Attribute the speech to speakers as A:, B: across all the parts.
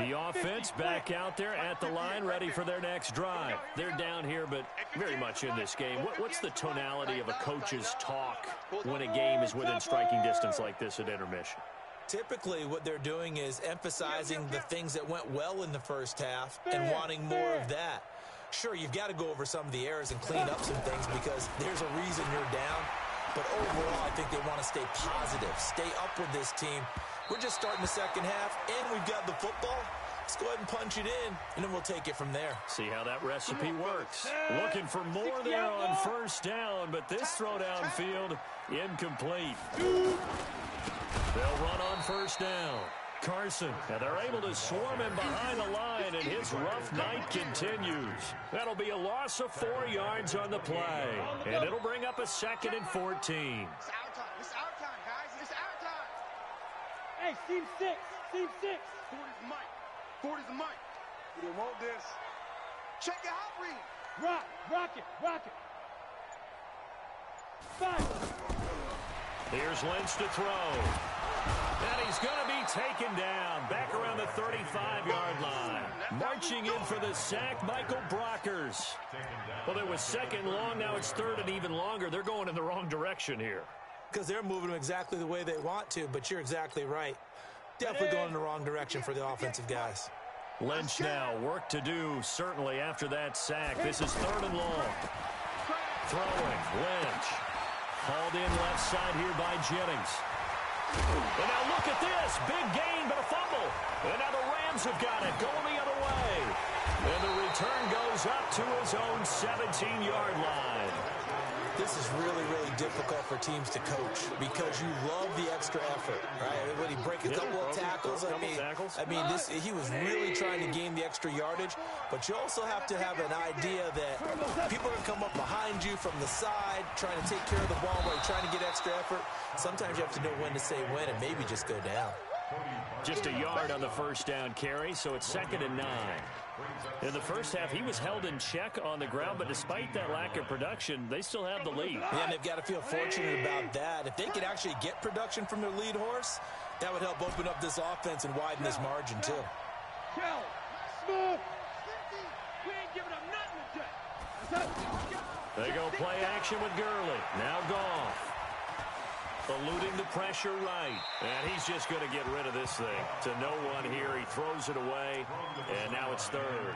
A: The offense back out there at the line, ready for their next drive. They're down here, but very much in this game. What's the tonality of a coach's talk when a game is within striking distance like this at intermission?
B: Typically, what they're doing is emphasizing the things that went well in the first half and wanting more of that. Sure, you've got to go over some of the errors and clean up some things because there's a reason you're down. But overall, I think they want to stay positive, stay up with this team. We're just starting the second half, and we've got the football. Let's go ahead and punch it in, and then we'll take it from there.
A: See how that recipe works. Looking for more there on first down, but this throw downfield, incomplete. They'll run on first down. Carson, and they're able to swarm him behind the line, and his rough night continues. That'll be a loss of 4 yards on the play, and it'll bring up a 2nd and 14.
C: It's our time. It's our time, guys. It's our time.
D: Hey, team 6. Team 6.
C: 40's the mic. 40's the mic. We didn't want this. Check your hot read.
D: Rock it. 5.
A: Here's Lynch to throw. And he's going to be taken down back around the 35-yard line. Marching in for the sack, Michael Brockers. Well, it was 2nd long. Now it's 3rd and even longer. They're going in the wrong direction here.
B: Because they're moving them exactly the way they want to, but you're exactly right. Definitely going in the wrong direction for the offensive guys.
A: Lynch now, work to do, certainly after that sack. This is 3rd and long. Throwing, Lynch. Hauled in left side here by Jennings. And now look at this. Big gain, but a fumble. And now the Rams have got it, going the other way. And the return goes up to his own 17-yard line.
B: This is really, really difficult for teams to coach because you love the extra effort, right? When he break a couple of tackles, I mean, he was really trying to gain the extra yardage, but you also have to have an idea that people are going to come up behind you from the side, trying to take care of the ball while you're trying to get extra effort. Sometimes you have to know when to say when and maybe just go down.
A: Just a yard on the first down carry, so it's 2nd and 9. In the first half, he was held in check on the ground, but despite that lack of production, they still have the lead.
B: Yeah, and they've got to feel fortunate about that. If they could actually get production from their lead horse, that would help open up this offense and widen this margin, too.
D: Kel, Smith, we ain't giving up nothing today.
A: They go play action with Gurley. Now Goff. Eluding the pressure right. And he's just going to get rid of this thing. To no one here. He throws it away. And now it's 3rd.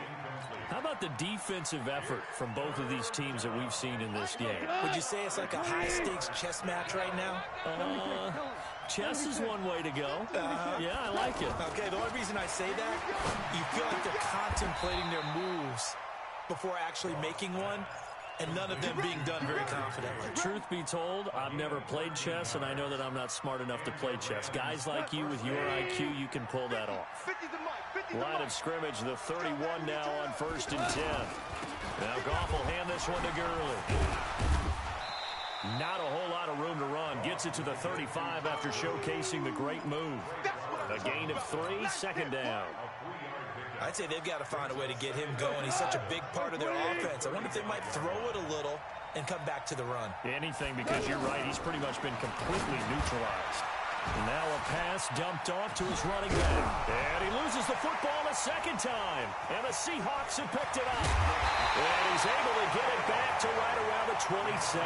A: How about the defensive effort from both of these teams that we've seen in this game?
B: Would you say it's like a high-stakes chess match right now?
A: Chess is one way to go. Yeah, I like it.
B: Okay, the only reason I say that, you feel like they're contemplating their moves before actually making one. And none of them being done very confidently.
A: Truth be told, I've never played chess, and I know that I'm not smart enough to play chess. Guys like you with your IQ, you can pull that off. Line of scrimmage, the 31 now on 1st and 10. Now Goff will hand this one to Gurley. Not a whole lot of room to run. Gets it to the 35 after showcasing the great move. A gain of 3, 2nd down.
B: I'd say they've got to find a way to get him going. He's such a big part of their offense. I wonder if they might throw it a little and come back to the run.
A: Anything, because you're right. He's pretty much been completely neutralized. And now a pass dumped off to his running back. And he loses the football a 2nd time. And the Seahawks have picked it up. And he's able to get it back to right around the 27.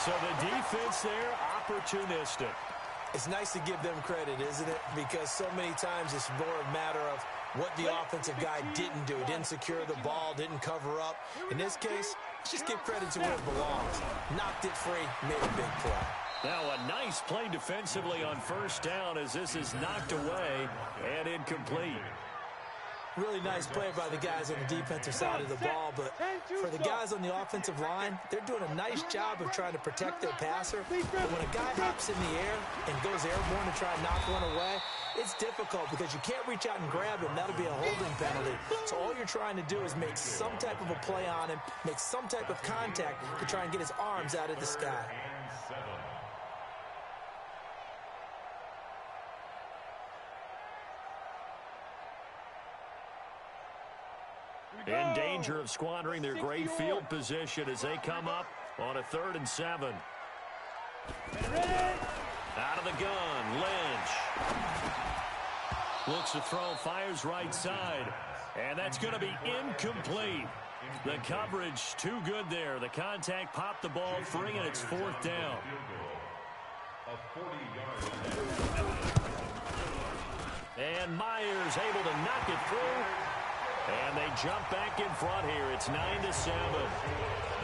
A: So the defense there, opportunistic.
B: It's nice to give them credit, isn't it? Because so many times it's more a matter of what the offensive guy didn't do. Didn't secure the ball, didn't cover up. In this case, let's just give credit to where it belongs. Knocked it free, made a big play.
A: Now a nice play defensively on first down as this is knocked away and incomplete.
B: Really nice play by the guys on the defensive side of the ball, but for the guys on the offensive line, they're doing a nice job of trying to protect their passer. But when a guy hops in the air and goes airborne to try and knock one away, it's difficult because you can't reach out and grab him. That'll be a holding penalty. So all you're trying to do is make some type of a play on him, make some type of contact to try and get his arms out of the sky.
A: In danger of squandering their great field position as they come up on a 3rd and 7. Out of the gun, Lynch. Looks to throw, fires right side. And that's going to be incomplete. The coverage too good there. The contact popped the ball free, and it's 4th down. And Myers able to knock it through. And they jump back in front here. It's 9-7.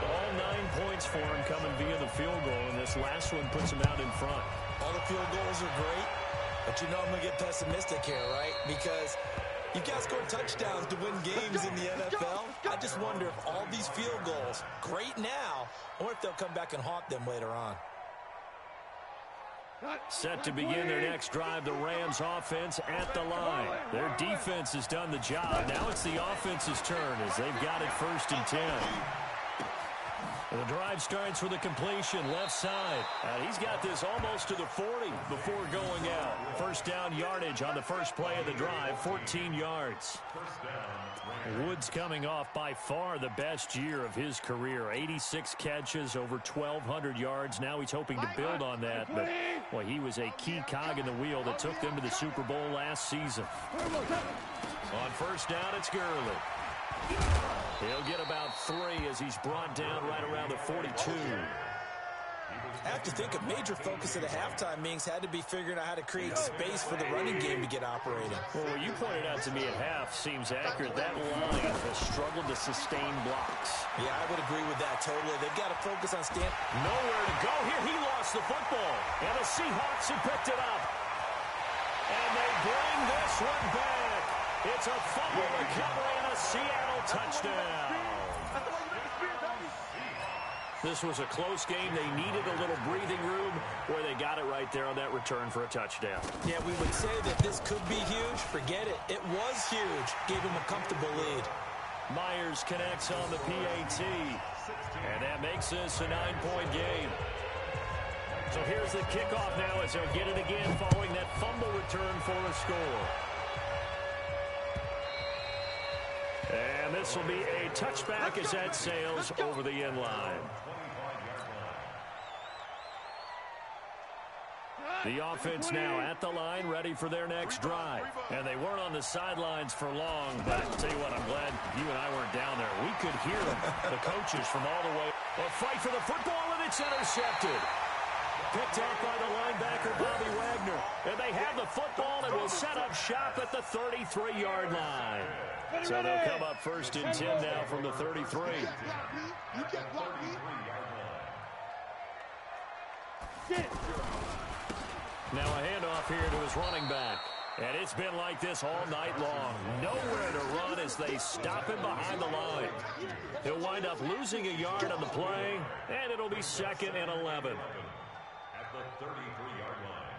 A: All 9 points for him coming via the field goal, and this last one puts him out in front.
B: All the field goals are great, but you know I'm going to get pessimistic here, right? Because you got to score touchdowns to win games in the NFL. I just wonder if all these field goals, great now, I wonder if they'll come back and haunt them later on.
A: Set to begin their next drive, the Rams offense at the line. Their defense has done the job. Now it's the offense's turn as they've got it 1st and 10. And the drive starts with a completion left side. He's got this almost to the 40 before going out. 1st down yardage on the first play of the drive, 14 yards. Woods coming off by far the best year of his career. 86 catches, over 1,200 yards. Now he's hoping to build on that. But, well, he was a key cog in the wheel that took them to the Super Bowl last season. On 1st down, it's Gurley. He'll get about 3 as he's brought down right around the 42.
B: I have to think a major focus of the halftime meetings had to be figuring out how to create space for the running game to get operating.
A: Well, what you pointed out to me at half seems accurate. That line has struggled to sustain blocks.
B: Yeah, I would agree with that totally. They've got to focus on
A: nowhere to go here. He lost the football. And the Seahawks have picked it up. And they bring this one back. It's a fumble recovery and a Seattle touchdown. This was a close game. They needed a little breathing room where they got it right there on that return for a touchdown.
B: Yeah, we would say that this could be huge. Forget it. It was huge. Gave him a comfortable lead.
A: Myers connects on the PAT. And that makes this a 9-point game. So here's the kickoff now as they'll get it again following that fumble return for a score. And this will be a touchback as that sails over the end line. The offense now at the line, ready for their next drive. And they weren't on the sidelines for long, but I'll tell you what, I'm glad you and I weren't down there. We could hear them, the coaches from all the way. A fight for the football, and it's intercepted. Picked off by the linebacker, Bobby Wagner. And they have the football and will set up shop at the 33-yard line. So they'll come up 1st and 10 now from the 33. Now a handoff here to his running back. And it's been like this all night long. Nowhere to run as they stop him behind the line. He'll wind up losing a yard on the play, and it'll be 2nd and 11.
C: At the 33-yard line.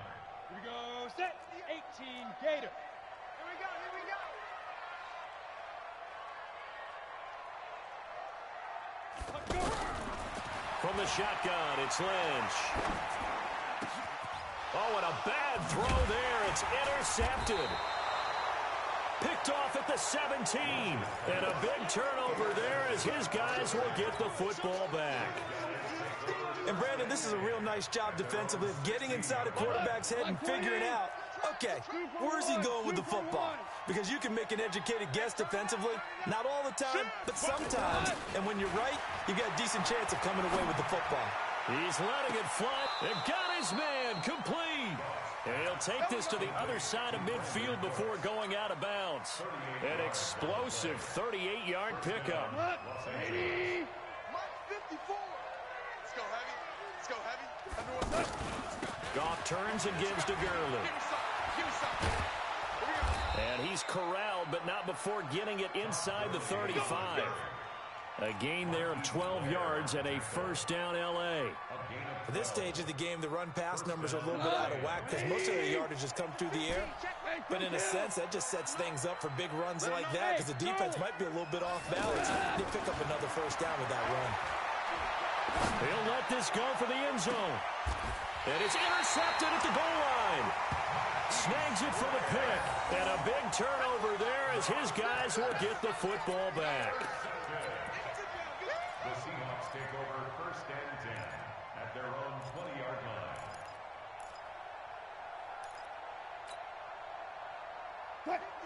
D: Here we go, set, 18, Gator. Here we go, here we go.
A: From the shotgun, it's Lynch. Oh, and a bad throw there. It's intercepted. Picked off at the 17. And a big turnover there as his guys will get the football back.
B: And, Brandon, this is a real nice job defensively of getting inside a quarterback's head and figuring out, okay, where's he going with the football? Because you can make an educated guess defensively. Not all the time, but sometimes. And when you're right, you've got a decent chance of coming away with the football.
A: He's letting it fly. They've got his man complete. And he'll take this to the other side of midfield before going out of bounds. An explosive 38-yard pickup.
C: 54. Let's go heavy. Let's go heavy. Everyone,
A: Goff turns and gives to Gurley.
C: Give me some.
A: And he's corralled, but not before getting it inside the 35. A gain there of 12 yards and a 1st down L.A.
B: At this stage of the game, the run-pass numbers are a little bit out of whack because most of the yardage has come through the air. But in a sense, that just sets things up for big runs like that because the defense might be a little bit off balance. They pick up another 1st down with that run.
A: He'll let this go for the end zone. And it's intercepted at the goal line. Snags it for the pick. And a big turnover there as his guys will get the football back.
C: The Seahawks take over 1st and 10 at their own 20-yard line.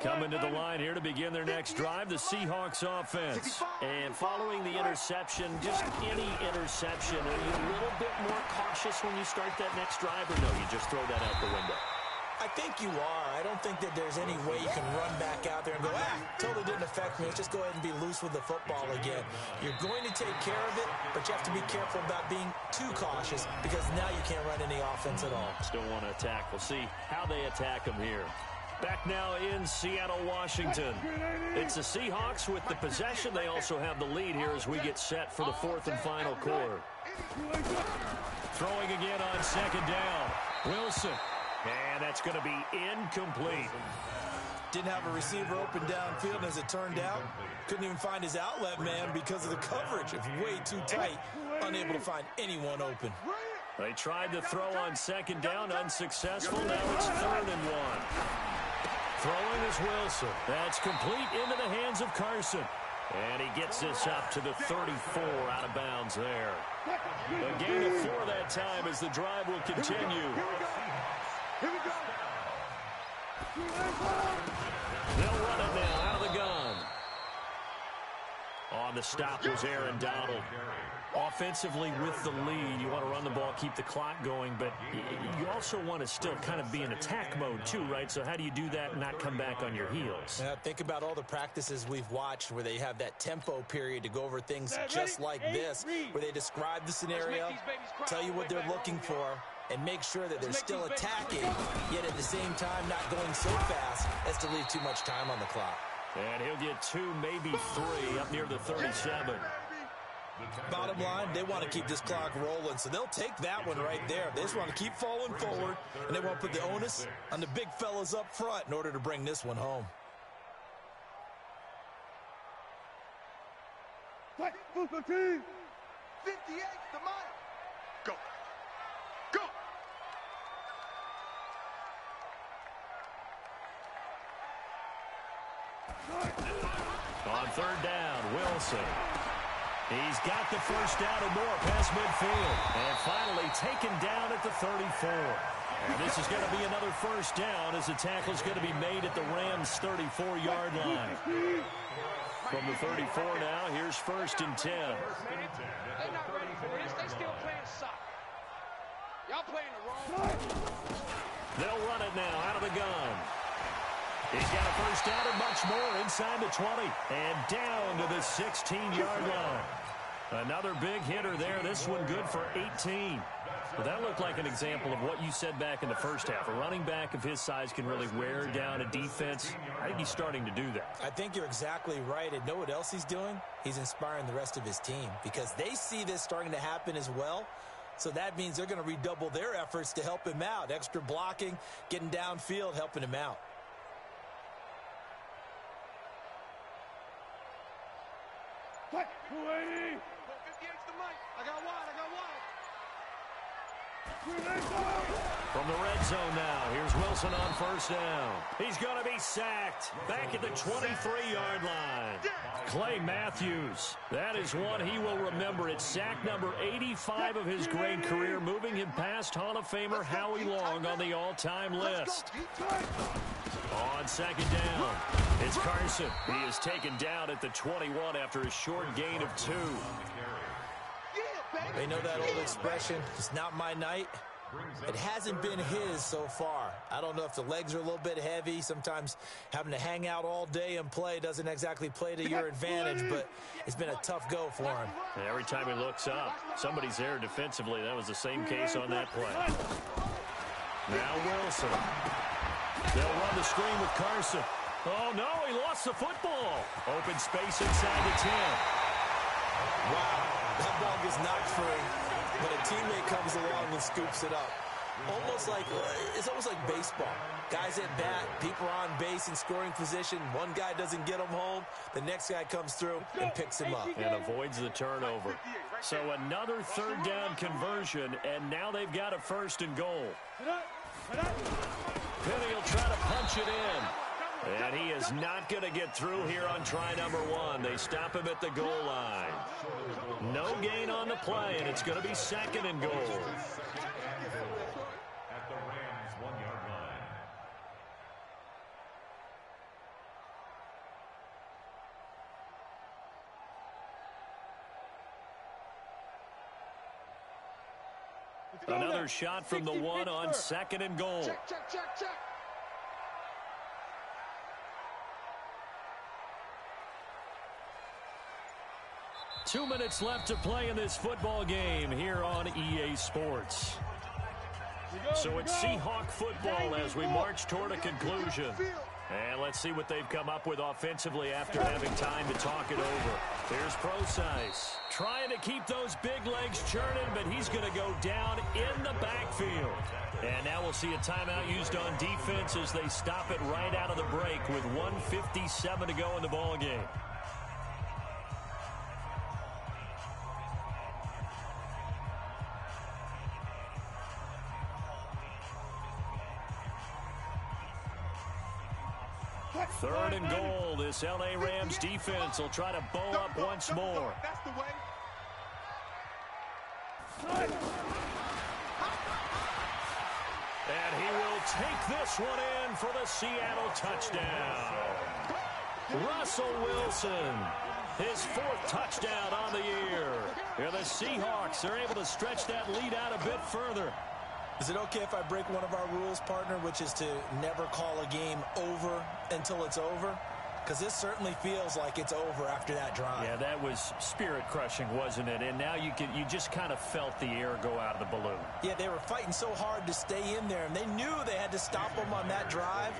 A: Coming to the line here to begin their next drive, the Seahawks offense. And following the interception, just any interception, are you a little bit more cautious when you start that next drive, or no, you just throw that out the window?
B: I think you are. I don't think that there's any way you can run back out there and go, totally didn't affect me. Let's just go ahead and be loose with the football again. You're going to take care of it, but you have to be careful about being too cautious because now you can't run any offense at all.
A: Still want to attack. We'll see how they attack them here. Back now in Seattle, Washington. It's the Seahawks with the possession. They also have the lead here as we get set for the fourth and final quarter. Throwing again on second down. Wilson. And that's going to be incomplete.
B: Didn't have a receiver open downfield, and as it turned out, couldn't even find his outlet man because of the coverage. It was way too tight, unable to find anyone open.
A: They tried to throw on second down, unsuccessful. Now it's 3rd and 1. Throwing is Wilson. That's complete into the hands of Carson. And he gets this up to the 34, out of bounds there. A gain of 4 that time as the drive will continue.
C: Here we go.
A: They'll run it now out of the gun. On the stop was Aaron Donald. Offensively with the lead, you want to run the ball, keep the clock going, but you also want to still kind of be in attack mode too, right? So how do you do that and not come back on your heels?
B: Yeah, think about all the practices we've watched where they have that tempo period to go over things just like this, where they describe the scenario, tell you what they're looking for, and make sure that they're still attacking, yet at the same time not going so fast as to leave too much time on the clock.
A: And he'll get 2, maybe 3, up near the 37.
B: Bottom line, they want to keep this clock rolling, so they'll take that one right there. They just want to keep falling forward, and they want to put the onus on the big fellas up front in order to bring this one home.
C: 58's the mark. Go. Go.
A: On 3rd down, Wilson. He's got the first down and more past midfield. And finally taken down at the 34. And this is going to be another first down as the tackle's going to be made at the Rams' 34-yard line. From the 34 now, here's 1st and 10.
D: They're not ready for this. They still playing soccer. Y'all playing the wrong way.
A: They'll run it now out of the gun. He's got a first down and much more inside the 20. And down to the 16-yard line. Another big hitter there. This one good for 18. But that looked like an example of what you said back in the first half. A running back of his size can really wear down a defense. I think he's starting to do that.
B: I think you're exactly right. And know what else he's doing? He's inspiring the rest of his team because they see this starting to happen as well. So that means they're going to redouble their efforts to help him out. Extra blocking, getting downfield, helping him out.
C: Fight. 280. 58's the mic. I got wide.
A: From the red zone now, here's Wilson on first down. He's going to be sacked back at the 23-yard line. Clay Matthews, that is one he will remember. It's sack number 85 of his great career, moving him past Hall of Famer Howie Long on the all-time list. On second down, it's Carson. He is taken down at the 21 after a short gain of 2.
B: They know that old expression, it's not my night. It hasn't been his so far. I don't know if the legs are a little bit heavy. Sometimes having to hang out all day and play doesn't exactly play to your advantage, but it's been a tough go for him.
A: And every time he looks up, somebody's there defensively. That was the same case on that play. Now Wilson. They'll run the screen with Carson. Oh, no, he lost the football. Open space inside the 10.
B: Wow, that ball gets knocked free, but a teammate comes along and scoops it up. It's almost like baseball. Guys at bat, people are on base in scoring position. One guy doesn't get him home. The next guy comes through and picks him up.
A: And avoids the turnover. So another third down conversion, and now they've got a 1st and goal. Penny will try to punch it in. And he is not going to get through here on try number 1. They stop him at the goal line. No gain on the play, and it's going to be 2nd and goal.
E: At the Rams' 1-yard line.
A: Another shot from the one on 2nd and goal.
D: Check, check, check, check.
A: Two minutes left to play in this football game here on EA Sports. So it's Seahawk football as we march toward a conclusion. And let's see what they've come up with offensively after having time to talk it over. Here's Prosise trying to keep those big legs churning, but he's going to go down in the backfield. And now we'll see a timeout used on defense as they stop it right out of the break with 1:57 to go in the ball game. Third and goal. This L.A. Rams defense will try to bow up once more.
C: That's the way.
A: And he will take this one in for the Seattle touchdown. Russell Wilson, his 4th touchdown on the year. Here the Seahawks are able to stretch that lead out a bit further.
B: Is it okay if I break one of our rules, partner, which is to never call a game over until it's over? Because this certainly feels like it's over after that drive.
A: Yeah, that was spirit-crushing, wasn't it? And now you just kind of felt the air go out of the balloon.
B: Yeah, they were fighting so hard to stay in there, and they knew they had to stop them on that drive.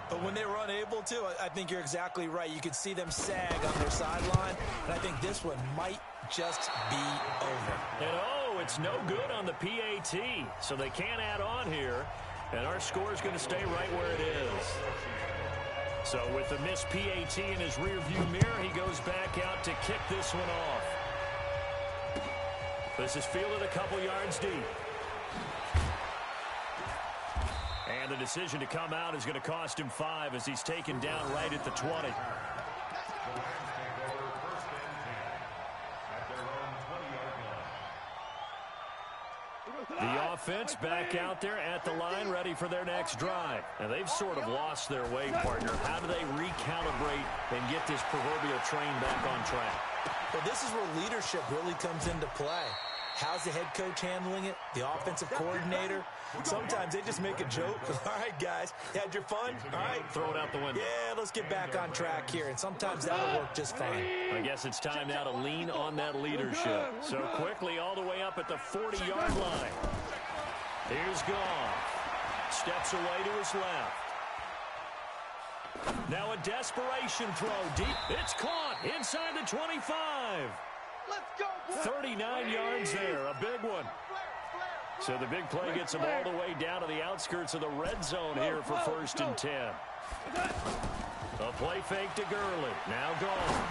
B: But when they were unable to, I think you're exactly right. You could see them sag on their sideline, and I think this one might just be over.
A: And it's no good on the PAT, so they can't add on here, and our score is going to stay right where it is. So with the missed PAT in his rearview mirror, he goes back out to kick this one off. This is fielded a couple yards deep. And the decision to come out is going to cost him 5 as he's taken down right at the 20. The offense back out there at the line, ready for their next drive. And they've sort of lost their way, partner. How do they recalibrate and get this proverbial train back on track?
B: Well, this is where leadership really comes into play. How's the head coach handling it? The offensive coordinator? Sometimes they just make a joke. All right, guys, you had your fun? All right.
A: Throw it out the window.
B: Yeah, let's get back on track here. And sometimes that'll work just fine.
A: I guess it's time now to lean on that leadership. So quickly all the way up at the 40-yard line. Here's Goff. Steps away to his left. Now a desperation throw deep. It's caught inside the 25.
C: Let's go, boy.
A: 39 yards there, a big one. So the big play gets him all the way down to the outskirts of the red zone here for 1st and 10. A play fake to Gurley. Now gone.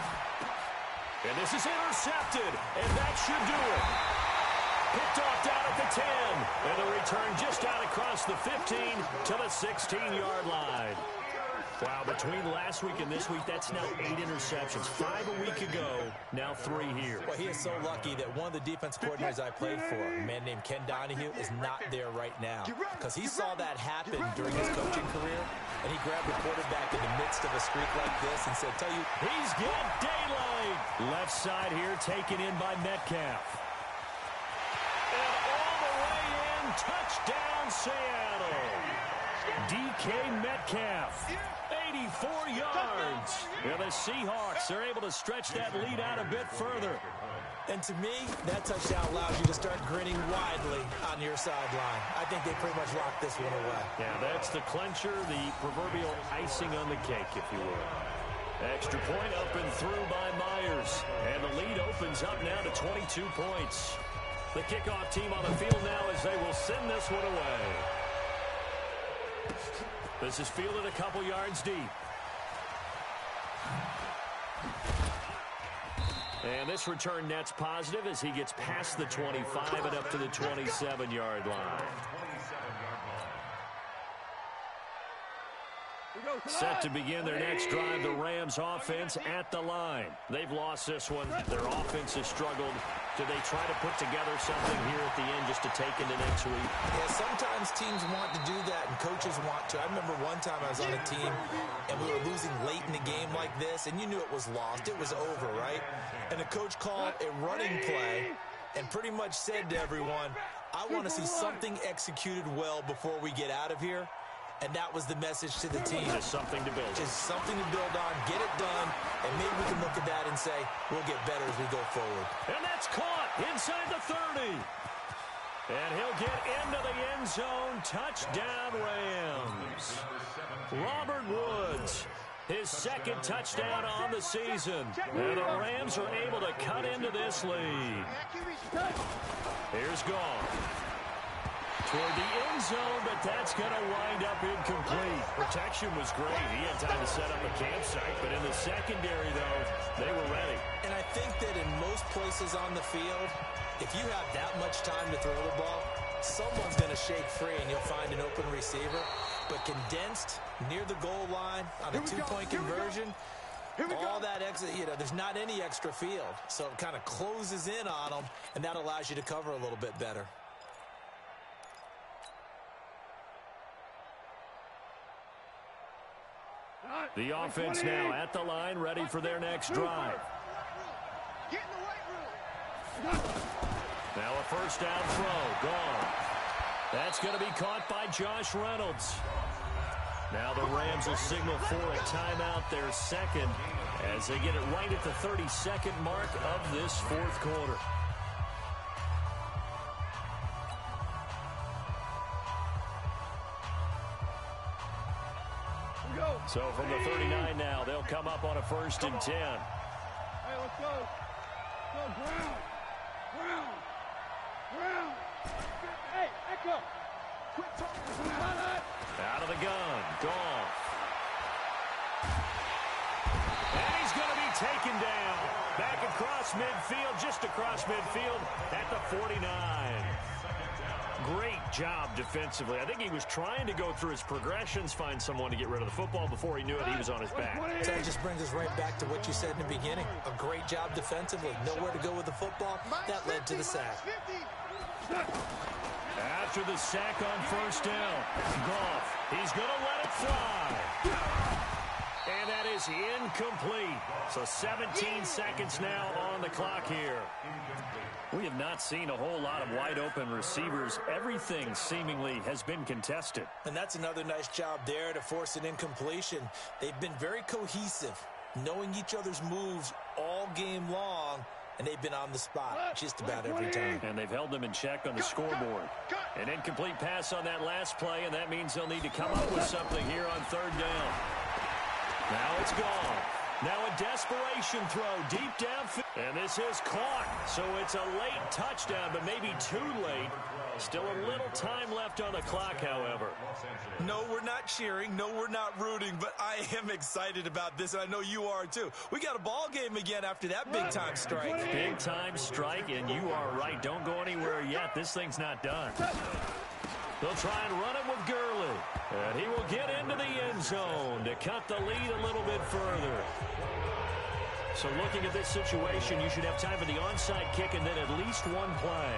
A: And this is intercepted, and that should do it. Picked off down at the 10. And the return just out across the 15 to the 16-yard line. Wow, between last week and this week, that's now 8 interceptions. 5 a week ago, now 3 here.
B: Well, he is so lucky that one of the defense coordinators I played for, a man named Ken Donahue, is not there right now. Because he saw that happen during his coaching career, and he grabbed the quarterback in the midst of a streak like this and said, tell you,
A: he's got daylight. Left side here taken in by Metcalf. And all the way in, touchdown Seattle. DK Metcalf. 84 yards. Yeah, the Seahawks are able to stretch that lead out a bit further.
B: And to me, that touchdown allows you to start grinning widely on your sideline. I think they pretty much locked this one away.
A: Yeah, that's the clincher, the proverbial icing on the cake, if you will. Extra point up and through by Myers. And the lead opens up now to 22 points. The kickoff team on the field now as they will send this one away. This is fielded a couple yards deep. And this return net's positive as he gets past the 25 and up to the 27-yard line. Set to begin their next drive, the Rams offense at the line. They've lost this one. Their offense has struggled. Do they try to put together something here at the end just to take into next week?
B: Yeah, sometimes teams want to do that and coaches want to. I remember one time I was on a team and we were losing late in the game like this, and you knew it was lost. It was over, right? And the coach called a running play and pretty much said to everyone, I want to see something executed well before we get out of here. And that was the message to the team.
A: Just something to build.
B: Just something to build on, get it done, and maybe we can look at that and say, we'll get better as we go forward.
A: And that's caught inside the 30. And he'll get into the end zone. Touchdown, Rams. Robert Woods, his second touchdown on the season. And the Rams are able to cut into this lead. Here's Goff. Toward the end zone, but that's going to wind up incomplete. Protection was great. He had time to set up a campsite, but in the secondary, though, they were ready.
B: And I think that in most places on the field, if you have that much time to throw the ball, someone's going to shake free and you'll find an open receiver. But condensed near the goal line on a two-point conversion, all that extra, there's not any extra field. So it kind of closes in on them, and that allows you to cover a little bit better.
A: The offense now at the line, ready for their next drive.
C: Get in the weight room.
A: Now a first down throw, gone. That's going to be caught by Josh Reynolds. Now the Rams will signal for a timeout, their second, as they get it right at the 32nd mark of this fourth quarter. So from the 39 now, they'll come up on a 1st and 10.
C: Hey, let's go. Go, Brown. Hey, Echo. Quit talking.
A: Out of the gun, Goff. And he's going to be taken down. Back across midfield, just across midfield at the 49. Great job defensively. I think he was trying to go through his progressions, find someone to get rid of the football. Before he knew it, he was on his back.
B: So that just brings us right back to what you said in the beginning. A great job defensively. Nowhere to go with the football. That led to the sack.
A: After the sack on first down, Goff, he's going to let it fly. And that is incomplete. So 17 seconds now on the clock here. We have not seen a whole lot of wide open receivers. Everything seemingly has been contested.
B: And that's another nice job there to force an incompletion. They've been very cohesive, knowing each other's moves all game long, and they've been on the spot just about every time.
A: And they've held them in check on the scoreboard. An incomplete pass on that last play, and that means they'll need to come up with something here on third down. Now it's gone. Now a desperation throw deep downfield. And this is caught. So it's a late touchdown, but maybe too late. Still a little time left on the clock, however.
B: No, we're not cheering. No, we're not rooting. But I am excited about this, and I know you are too. We got a ball game again after that big-time strike.
A: Big-time strike, and you are right. Don't go anywhere yet. This thing's not done. They'll try and run it with Gurley. And he will get into the end zone to cut the lead a little bit further. So looking at this situation, you should have time for the onside kick and then at least one play.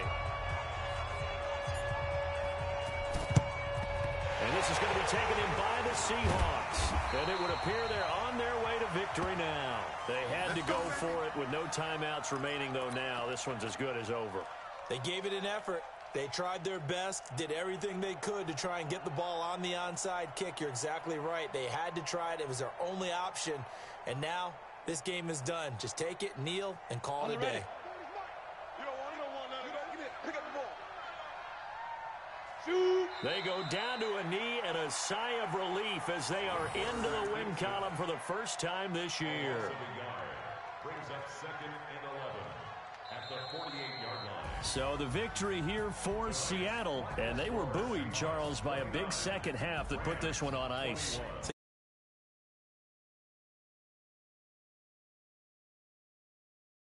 A: And this is going to be taken in by the Seahawks. And it would appear they're on their way to victory now. They had to go for it with no timeouts remaining, though now this one's as good as over.
B: They gave it an effort. They tried their best, did everything they could to try and get the ball on the onside kick. You're exactly right. They had to try it. It was their only option. And now this game is done. Just take it, kneel, and call it a day.
A: They go down to a knee and a sigh of relief as they are into the win column for the first time this year.
E: Brings up 2nd and 11 at the 48-yard line.
A: So the victory here for Seattle, and they were buoyed, Charles, by a big second half that put this one on ice.